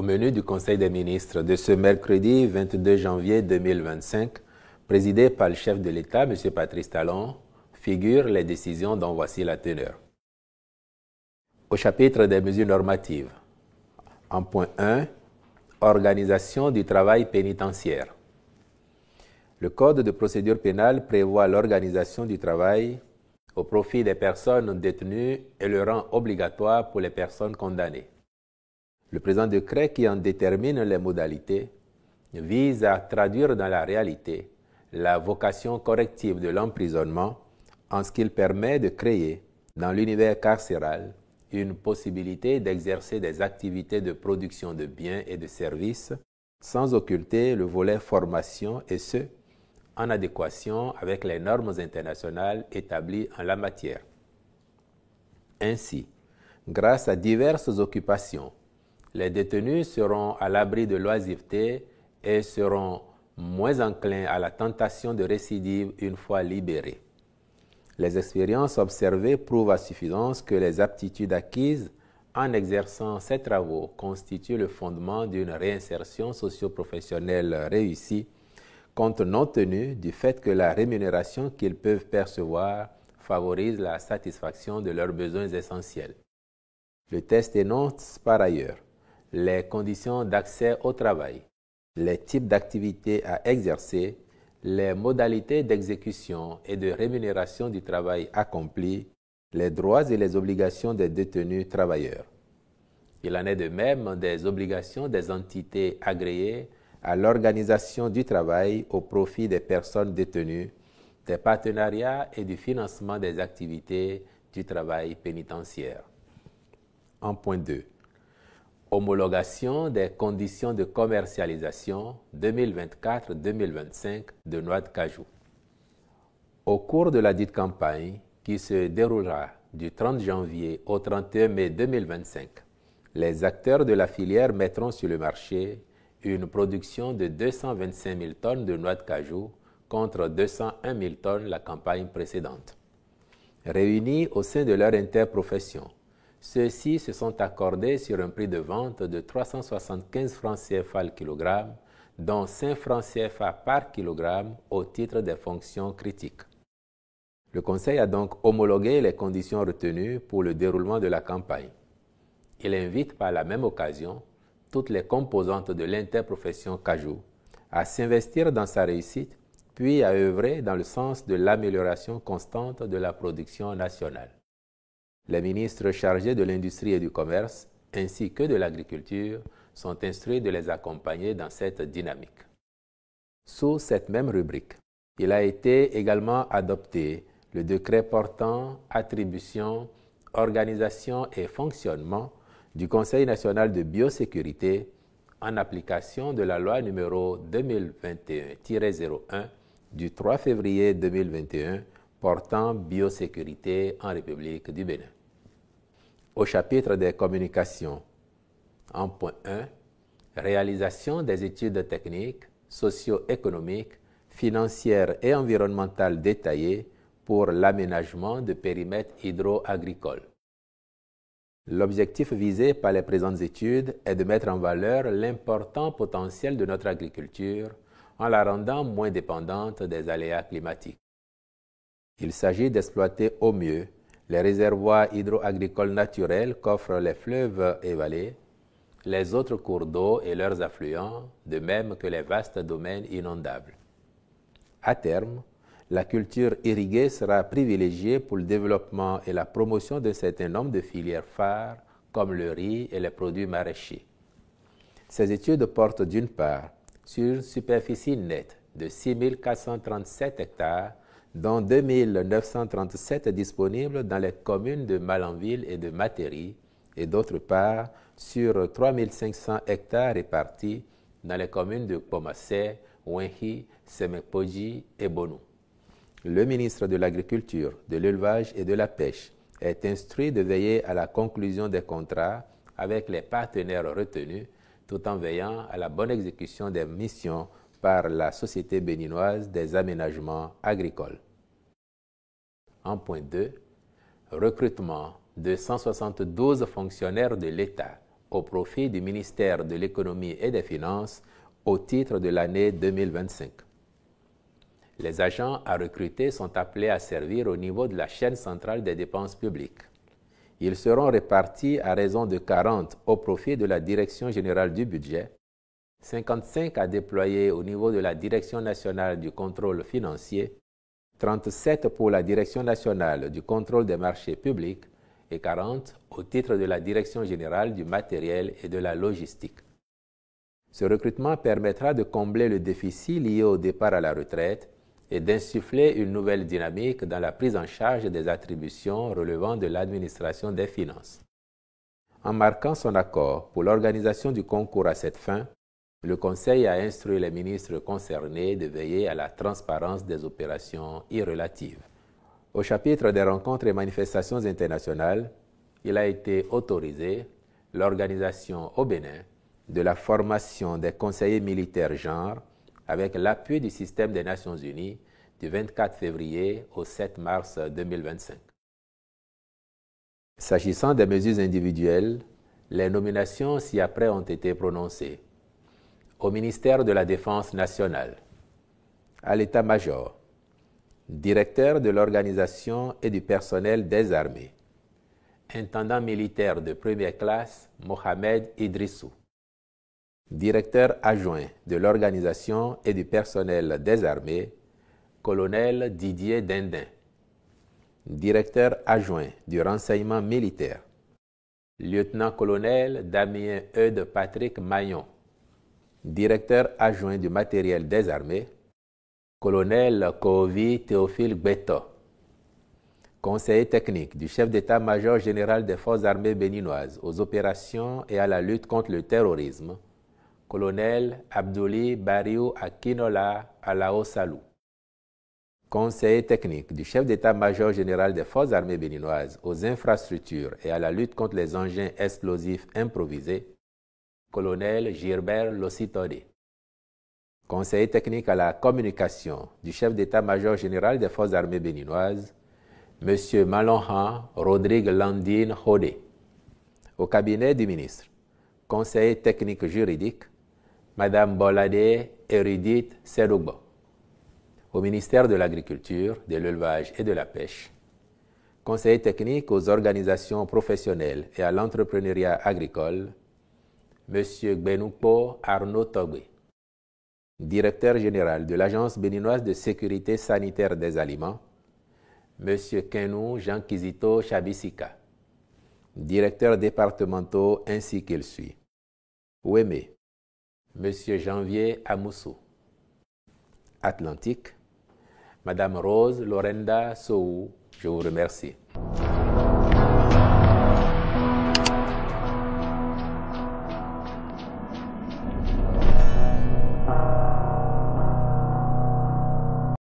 menu du Conseil des ministres de ce mercredi 22 janvier 2025, présidé par le chef de l'État, M. Patrice Talon, figurent les décisions dont voici la teneur. Au chapitre des mesures normatives, en point 1, organisation du travail pénitentiaire. Le Code de procédure pénale prévoit l'organisation du travail au profit des personnes détenues et le rend obligatoire pour les personnes condamnées. Le présent décret qui en détermine les modalités vise à traduire dans la réalité la vocation corrective de l'emprisonnement en ce qu'il permet de créer dans l'univers carcéral une possibilité d'exercer des activités de production de biens et de services sans occulter le volet formation et ce, en adéquation avec les normes internationales établies en la matière. Ainsi, grâce à diverses occupations, les détenus seront à l'abri de l'oisiveté et seront moins enclins à la tentation de récidive une fois libérés. Les expériences observées prouvent à suffisance que les aptitudes acquises en exerçant ces travaux constituent le fondement d'une réinsertion socio-professionnelle réussie, compte non tenu du fait que la rémunération qu'ils peuvent percevoir favorise la satisfaction de leurs besoins essentiels. Le texte énonce par ailleurs les conditions d'accès au travail, les types d'activités à exercer, les modalités d'exécution et de rémunération du travail accompli, les droits et les obligations des détenus travailleurs. Il en est de même des obligations des entités agréées à l'organisation du travail au profit des personnes détenues, des partenariats et du financement des activités du travail pénitentiaire. En point 2. Homologation des conditions de commercialisation 2024-2025 de noix de cajou. Au cours de la dite campagne, qui se déroulera du 30 janvier au 31 mai 2025, les acteurs de la filière mettront sur le marché une production de 225 000 tonnes de noix de cajou contre 201 000 tonnes la campagne précédente. Réunis au sein de leur interprofession, ceux-ci se sont accordés sur un prix de vente de 375 francs CFA le kilogramme, dont 5 francs CFA par kilogramme au titre des fonctions critiques. Le Conseil a donc homologué les conditions retenues pour le déroulement de la campagne. Il invite par la même occasion toutes les composantes de l'interprofession cajou à s'investir dans sa réussite, puis à œuvrer dans le sens de l'amélioration constante de la production nationale. Les ministres chargés de l'industrie et du commerce, ainsi que de l'agriculture, sont instruits de les accompagner dans cette dynamique. Sous cette même rubrique, il a été également adopté le décret portant attribution, organisation et fonctionnement du Conseil national de biosécurité en application de la loi numéro 2021-01 du 3 février 2021 portant biosécurité en République du Bénin. Au chapitre des communications, en point 1, réalisation des études techniques, socio-économiques, financières et environnementales détaillées pour l'aménagement de périmètres hydro-agricoles. L'objectif visé par les présentes études est de mettre en valeur l'important potentiel de notre agriculture en la rendant moins dépendante des aléas climatiques. Il s'agit d'exploiter au mieux les réservoirs hydro-agricoles naturels qu'offrent les fleuves et vallées, les autres cours d'eau et leurs affluents, de même que les vastes domaines inondables. À terme, la culture irriguée sera privilégiée pour le développement et la promotion d'un certain nombre de filières phares comme le riz et les produits maraîchers. Ces études portent d'une part sur une superficie nette de 6 437 hectares, dont 2 937 disponibles dans les communes de Malanville et de Materi, et d'autre part sur 3 500 hectares répartis dans les communes de Pomassé, Wenhi, Semekpoji et Bonou. Le ministre de l'Agriculture, de l'Élevage et de la Pêche est instruit de veiller à la conclusion des contrats avec les partenaires retenus, tout en veillant à la bonne exécution des missions par la Société béninoise des aménagements agricoles. En point 2, recrutement de 172 fonctionnaires de l'État au profit du ministère de l'Économie et des Finances au titre de l'année 2025. Les agents à recruter sont appelés à servir au niveau de la chaîne centrale des dépenses publiques. Ils seront répartis à raison de 40 au profit de la Direction générale du budget, 55 à déployer au niveau de la Direction nationale du contrôle financier, 37 pour la Direction nationale du contrôle des marchés publics et 40 au titre de la Direction générale du matériel et de la logistique. Ce recrutement permettra de combler le déficit lié au départ à la retraite et d'insuffler une nouvelle dynamique dans la prise en charge des attributions relevant de l'administration des finances. En marquant son accord pour l'organisation du concours à cette fin, le Conseil a instruit les ministres concernés de veiller à la transparence des opérations irrelatives. Au chapitre des rencontres et manifestations internationales, il a été autorisé l'organisation au Bénin de la formation des conseillers militaires genre avec l'appui du système des Nations Unies du 24 février au 7 mars 2025. S'agissant des mesures individuelles, les nominations ci-après ont été prononcées. Au ministère de la Défense nationale, à l'état-major, directeur de l'organisation et du personnel des armées, intendant militaire de première classe, Mohamed Idrissou, directeur adjoint de l'organisation et du personnel des armées, colonel Didier Dindin, directeur adjoint du renseignement militaire, lieutenant-colonel Damien Eudes Patrick Maillon, directeur adjoint du matériel des armées, colonel Kovi Théophile Gbeto, conseiller technique du chef d'état-major général des forces armées béninoises aux opérations et à la lutte contre le terrorisme, colonel Abdouli Bariou Akinola Alao Salou, conseiller technique du chef d'état-major général des forces armées béninoises aux infrastructures et à la lutte contre les engins explosifs improvisés, colonel Gilbert Lossitode, conseiller technique à la communication du chef d'état-major général des forces armées béninoises, M. Malonhan Rodrigue Landine Hodé, au cabinet du ministre, conseiller technique juridique, Mme Bolade Erudite Sedogbo, au ministère de l'Agriculture, de l'Élevage et de la Pêche, conseiller technique aux organisations professionnelles et à l'entrepreneuriat agricole, M. Gbenoupo Arnaud Togbe, directeur général de l'Agence béninoise de sécurité sanitaire des aliments, M. Kenou Jean-Kizito Chabisika, directeur départementaux ainsi qu'il suit. Ouémé, M. Janvier Amoussou. Atlantique, Mme Rose Lorenda Soou, je vous remercie.